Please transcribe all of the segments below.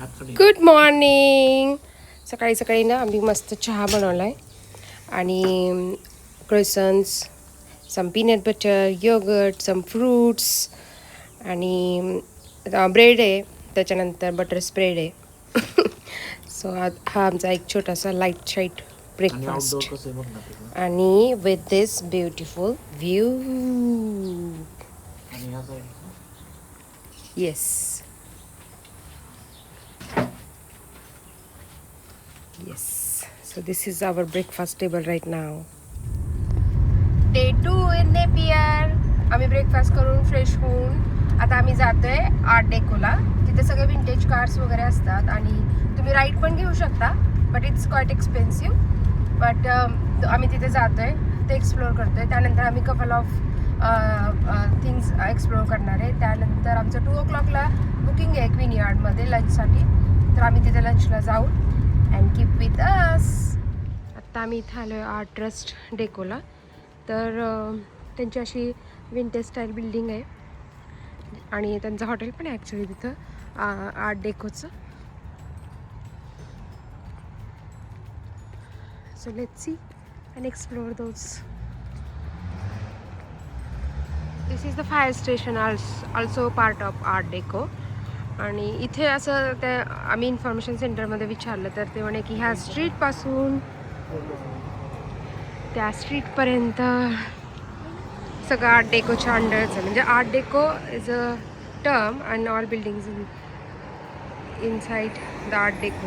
Good morning. सकाळी सकाळी ना आम्ही मस्त चहा बनवला आहे आणि croissants, some peanut butter, yoghurt, some fruits आणि ब्रेड आहे, त्याच्यानंतर बटर स्प्रेड आहे. सो हा आमचा एक छोटासा लाईट शाईट ब्रेकफास्ट आणि with this beautiful view. Yes, yes, so this is our breakfast table right now. Day 2 in Napier. आम्ही ब्रेकफास्ट करून फ्रेश होऊन आता आम्ही जातोय आर्ट डेकोला. तिथे सगळे विंटेज कार्स वगैरे असतात आणि तुम्ही राईड पण घेऊ शकता, but it's quite expensive. But आम्ही तिथे जातोय, ते एक्सप्लोअर करतोय. त्यानंतर आम्ही कपल ऑफ थिंग्स एक्सप्लोअर करणार आहे. त्यानंतर आमचं 2 o'clockला बुकिंग आहे क्वीन यार्डमध्ये लंचसाठी, तर आम्ही तिथे लंचला जाऊ. And keep with us. आत्ता आम्ही इथे आलो आहे आर्ट ट्रस्ट डेकोला. तर त्यांची अशी विंटेज स्टाईल बिल्डिंग आहे आणि त्यांचं हॉटेल पण आहे ॲक्च्युली तिथं आर्ट डेकोचं. So let's see and explore those. This is the fire station, also part of art deco. आणि इथे असं ते आम्ही इन्फॉर्मेशन सेंटरमध्ये विचारलं तर ते म्हणे की ह्या स्ट्रीटपासून त्या स्ट्रीटपर्यंत सगळं आर्ट डेकोच्या अंडरच आहे. म्हणजे art deco is a term and all buildings inside the art deco.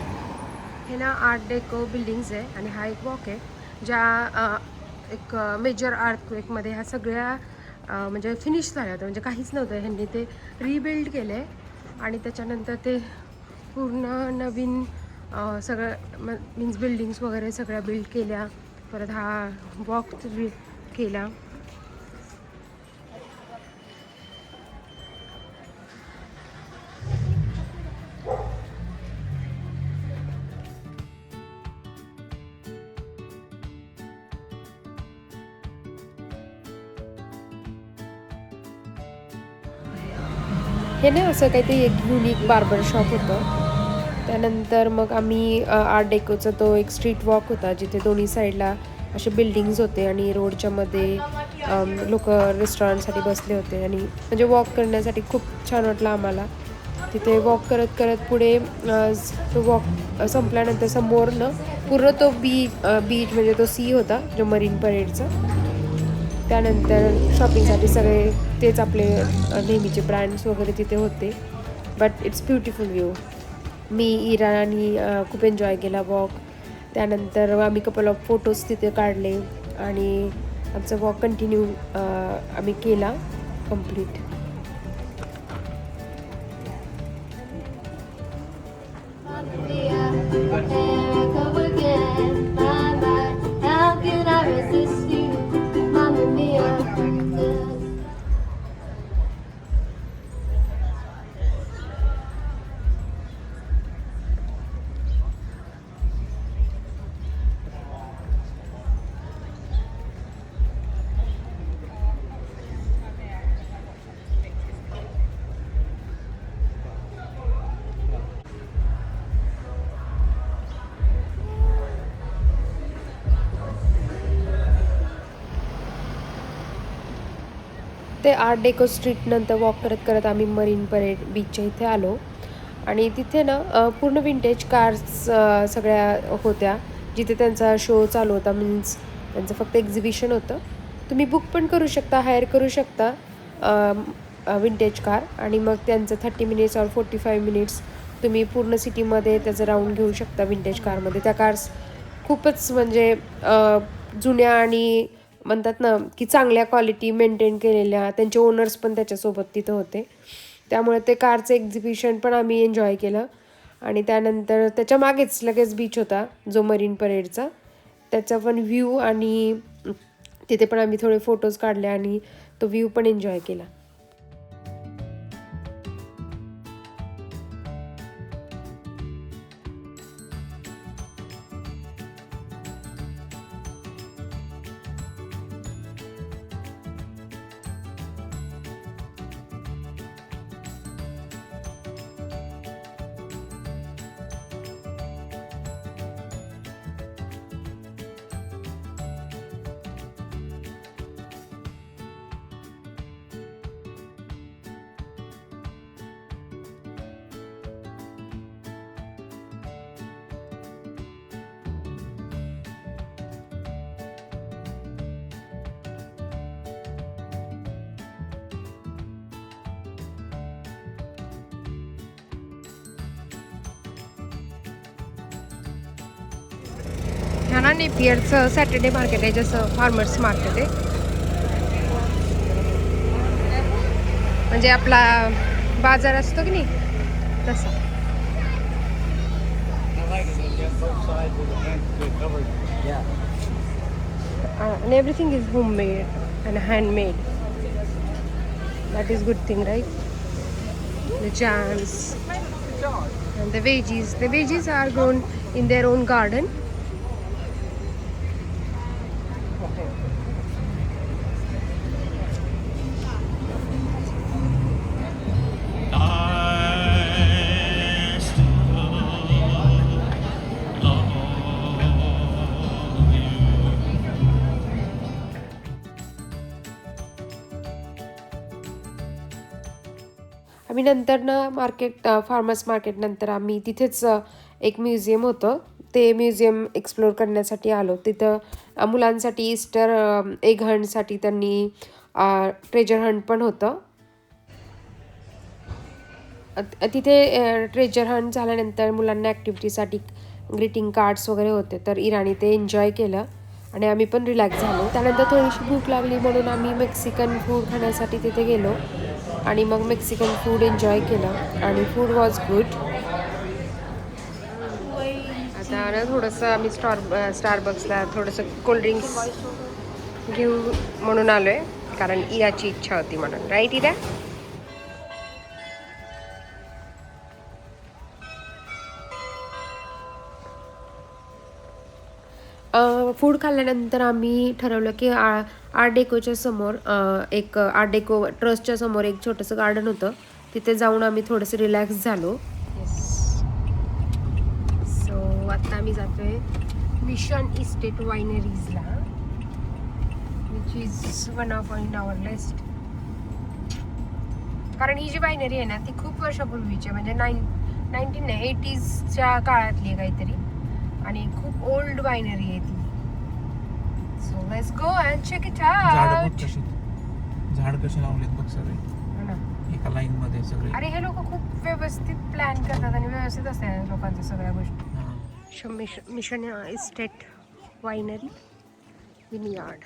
हे ना आर्ट डेको बिल्डिंग्स आहे आणि हा एक वॉक आहे ज्या एक मेजर अर्थक्वेकमध्ये ह्या सगळ्या म्हणजे फिनिश झाल्या होत्या. म्हणजे काहीच नव्हतं, ह्यांनी ते रिबिल्ड केलं आहे आणि त्याच्यानंतर ते पूर्ण नवीन सगळं मीन्स बिल्डिंग्स वगैरे सगळ्या बिल्ड केल्या. परत हा वॉक केला. हे ना असं काहीतरी एक युनिक बार्बर शॉप होतं. त्यानंतर मग आम्ही आर्ट डेकोचा तो एक स्ट्रीट वॉक होता जिथे दोन्ही साईडला असे बिल्डिंग्स होते आणि रोडच्या मध्ये लोक रेस्टॉरंटसाठी बसले होते आणि म्हणजे वॉक करण्यासाठी खूप छान वाटलं आम्हाला. तिथे वॉक करत करत पुढे तो वॉक संपल्यानंतर समोरनं पूर्ण तो बीच म्हणजे तो सी होता जो मरीन परेडचा. त्यानंतर शॉपिंगसाठी सगळे तेच आपले नेहमीचे ब्रँड्स वगैरे तिथे होते. But it's beautiful view. मी इरा आणि खूप एन्जॉय केला वॉक. त्यानंतर आम्ही कपल ऑफ फोटोज तिथे काढले आणि आमचा वॉक कंटिन्यू आम्ही केला कंप्लीट. ते आर्ट डेको स्ट्रीट नंतर वॉक करत करत आम्ही मरीन परेड बीचच्या इथे आलो आणि तिथे ना पूर्ण विंटेज कार्स सगळ्या होत्या जिथे त्यांचा शो चालू होता. मीन्स त्यांचं फक्त एक्झिबिशन होतं. तुम्ही बुक पण करू शकता, हायर करू शकता विंटेज कार आणि मग त्यांचं 30 मिनिट्स और 45 मिनिट्स तुम्ही पूर्ण सिटीमध्ये त्याचं राऊंड घेऊ शकता विंटेज कारमध्ये. त्या कार्स खूपच म्हणजे जुन्या आणि म्हणतात ना की चांगल्या क्वालिटी मेंटेन केलेल्या. त्यांचे ओनर्स पण त्याच्यासोबत तिथं होते, त्यामुळे ते कारचं एक्झिबिशन पण आम्ही एन्जॉय केलं. आणि त्यानंतर त्याच्या मागेच लगेच बीच होता जो मरीन परेडचा, त्याचा पण व्ह्यू आणि तिथे पण आम्ही थोडे फोटोज काढले आणि तो व्ह्यू पण एन्जॉय केला. ना नेपियरचं सॅटर्डे मार्केट आहे, जसं फार्मर्स मार्केट आहे, म्हणजे आपला बाजार असतो की नाही तसा. And everything is homemade and handmade. That is good thing, right? The jams and the veggies. The veggies are grown in their own garden. आम्ही नंतर ना फार्मर्स मार्केट नंतर आम्ही तिथेच एक म्युझियम होतं, ते म्युझियम एक्सप्लोअर करण्यासाठी आलो. तिथं मुलांसाठी ईस्टर एग हंटसाठी त्यांनी ट्रेजर हंट पण होतं. तिथे ट्रेजर हंट झाल्यानंतर मुलांना ॲक्टिव्हिटीसाठी ग्रीटिंग कार्ड्स वगैरे होते, तर इराणी ते एन्जॉय केलं आणि आम्ही पण रिलॅक्स झालो. त्यानंतर थोडीशी भूक लागली म्हणून आम्ही मेक्सिकन फूड खाण्यासाठी तिथे गेलो आणि मग मेक्सिकन फूड एन्जॉय केलं आणि फूड वॉज गुड. आता ना थोडंसं आम्ही स्टारबक्सला थोडंसं कोल्ड्रिंक्स घेऊ म्हणून आलो आहे, कारण इराची इच्छा होती म्हणून. राईट इरा? फूड खाल्ल्यानंतर आम्ही ठरवलं की आर्ट डेकोच्या समोर एक आर्ट डेको ट्रस्टच्या समोर एक छोटंसं गार्डन होतं, तिथे जाऊन आम्ही थोडंसं रिलॅक्स झालो. सो आता आम्ही जातोय मिशन इस्टेट वायनरीजला, which is one of in our list. कारण ही जी वायनरी आहे ना ती खूप वर्षापूर्वीची आहे, म्हणजे 1980sच्या काळातली आहे काहीतरी, आणि खूप ओल्ड वायनरी आहे ती. So let's go and check it out. झाड कसे लावलेत बघ सगळे एका लाईन मध्ये सगळे. अरे हे लोक खूप व्यवस्थित प्लॅन करतात आणि व्यवस्थित असतात लोकांच्या सगळ्या गोष्टी. Mission estate winery vineyard.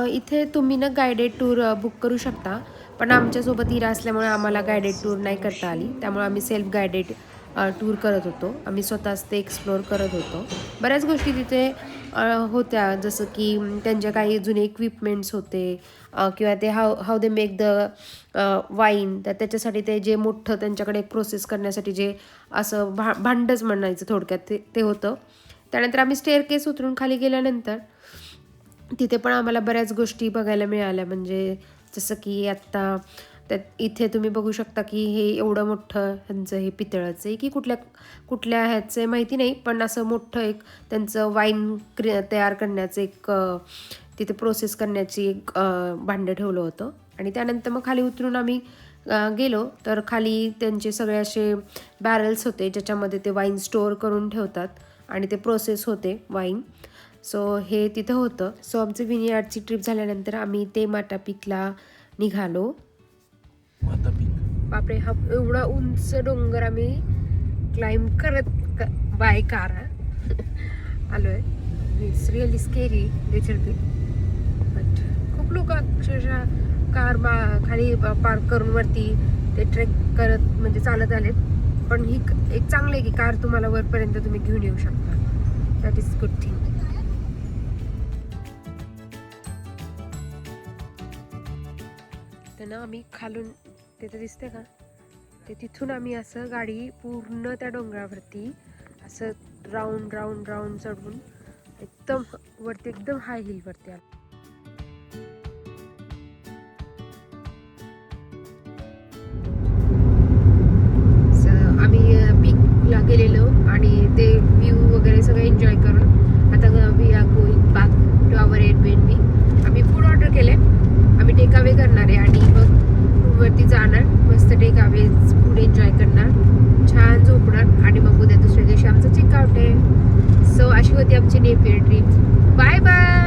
इथे तुम्ही ना गायडेड टूर बुक करू शकता, पण आमच्यासोबत इरा असल्यामुळे आम्हाला गायडेड टूर नाही करता आली, त्यामुळे आम्ही सेल्फ गायडेड टूर करत होतो. आम्ही स्वतःच ते एक्सप्लोअर करत होतो. बऱ्याच गोष्टी तिथे होत्या, जसं की त्यांच्या काही जुने इक्विपमेंट्स होते, किंवा ते how they make the wine, तर त्याच्यासाठी ते जे मोठं त्यांच्याकडे प्रोसेस करण्यासाठी जे असं भांडच म्हणायचं थोडक्यात ते होतं. त्यानंतर आम्ही स्टेअरकेस उतरून खाली गेल्यानंतर तिथे पण आम्हाला बऱ्याच गोष्टी बघायला मिळाल्या, म्हणजे जसं की आत्ता त्यात इथे तुम्ही बघू शकता की हे एवढं मोठं ह्यांचं हे पितळाचं आहे की कुठल्या ह्याचं आहे माहिती नाही, पण असं मोठं एक त्यांचं वाईन तयार करण्याचं एक तिथे प्रोसेस करण्याची एक भांडं ठेवलं होतं. आणि त्यानंतर मग खाली उतरून आम्ही गेलो तर खाली त्यांचे सगळे असे बॅरल्स होते ज्याच्यामध्ये ते वाईन स्टोअर करून ठेवतात आणि ते प्रोसेस होते वाईन. सो हे तिथं होतं. सो आमची विनियार्डची ट्रिप झाल्यानंतर आम्ही ते माटा पीकला निघालो. बापरे, हा एवढा उंच डोंगर आम्ही क्लाइंब करत बाय कार आलोय. It's really scary little bit, but खूप लोक अक्षरशः कार खाली पार्क करून वरती ते ट्रेक करत म्हणजे चालत आलेत. पण ही एक चांगलं आहे की कार तुम्हाला वरपर्यंत तुम्ही घेऊन येऊ शकता. That is good thing. तर ना आम्ही खालून तिथे दिसते का ते, तिथून आम्ही असं गाडी पूर्ण त्या डोंगरावरती असं राऊंड राऊंड राऊंड चढून एकदम वरती एकदम हाय हिलवरती आलो. आम्ही पीकला गेलेलो आणि ते व्ह्यू वगैरे सगळं एन्जॉय करून आता we are going back to our Airbnb. आम्ही फूड ऑर्डर केले, आम्ही टेकअवे करणार आहे आणि मग रूमवरती जाणार, मस्त टेकअवे फूड एन्जॉय करणार, छान झोपणार आणि मग उद्या दुसऱ्या दिवशी आमचं चेकआउट आहे. सो अशी होती आमची नेपियर ट्रिप. Bye bye.